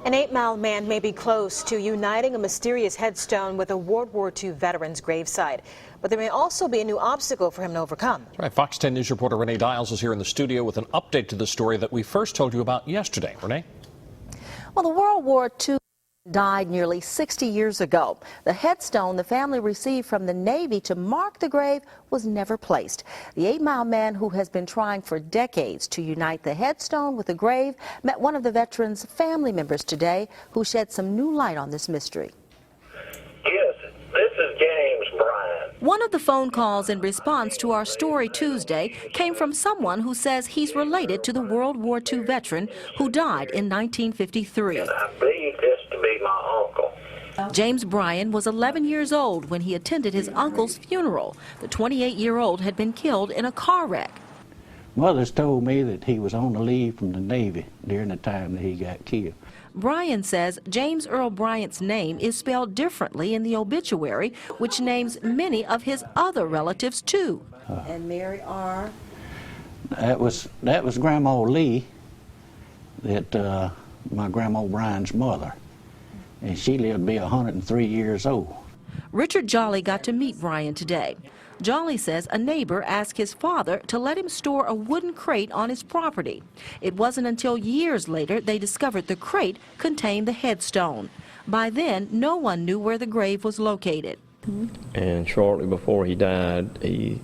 An 8-Mile man may be close to uniting a mysterious headstone with a World War II veteran's gravesite. But there may also be a new obstacle for him to overcome. That's right. Fox 10 News reporter Renee Dials is here in the studio with an update to the story that we first told you about yesterday. Renee? Well, the World War II died nearly 60 years ago. The headstone the family received from the Navy to mark the grave was never placed. The 8-Mile man, who has been trying for decades to unite the headstone with the grave, met one of the veteran's family members today who shed some new light on this mystery. Yes, this is James Bryan. One of the phone calls in response to our story Tuesday came from someone who says he's related to the World War II veteran who died in 1953. And I believe this to be my uncle. James Bryan was 11 years old when he attended his uncle's funeral. The 28-year-old had been killed in a car wreck. Mother's told me that he was on the leave from the Navy during the time that he got killed. Bryan says James Earl Bryant's name is spelled differently in the obituary, which names many of his other relatives too. And Mary R. That was Grandma Lee, that my Grandma Bryan's mother, and she lived to be 103 years old. Richard Jolly got to meet Bryan today. Jolly says a neighbor asked his father to let him store a wooden crate on his property. It wasn't until years later they discovered the crate contained the headstone. By then, no one knew where the grave was located. And shortly before he died, he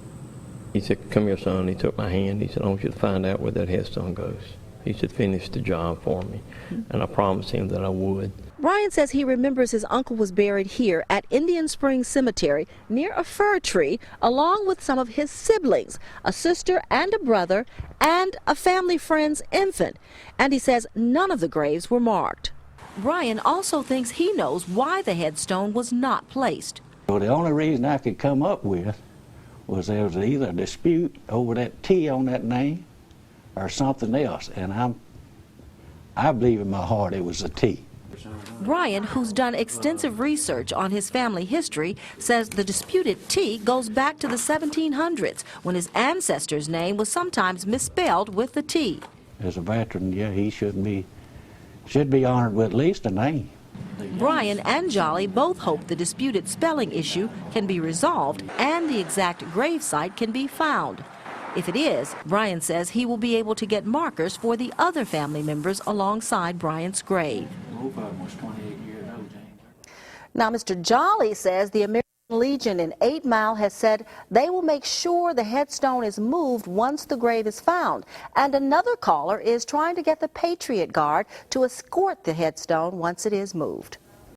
said, "Come here, son." He took my hand. He said, "I want you to find out where that headstone goes." He said, "Finish the job for me." And I promised him that I would. Bryan says he remembers his uncle was buried here at Indian Springs Cemetery near a fir tree, along with some of his siblings, a sister and a brother, and a family friend's infant. And he says none of the graves were marked. Bryan also thinks he knows why the headstone was not placed. Well, the only reason I could come up with was there was either a dispute over that T on that name or something else, and I believe in my heart it was a T. Bryan, who's done extensive research on his family history, says the disputed T goes back to the 1700s, when his ancestor's name was sometimes misspelled with the T. As a veteran, yeah, he should be honored with at least a name. Bryan and Jolly both hope the disputed spelling issue can be resolved and the exact gravesite can be found. If it is, Bryan says he will be able to get markers for the other family members alongside Bryan's grave. Both of them was 28 years old, James. Now, Mr. Jolly says the American Legion in 8-Mile has said they will make sure the headstone is moved once the grave is found. And another caller is trying to get the Patriot Guard to escort the headstone once it is moved.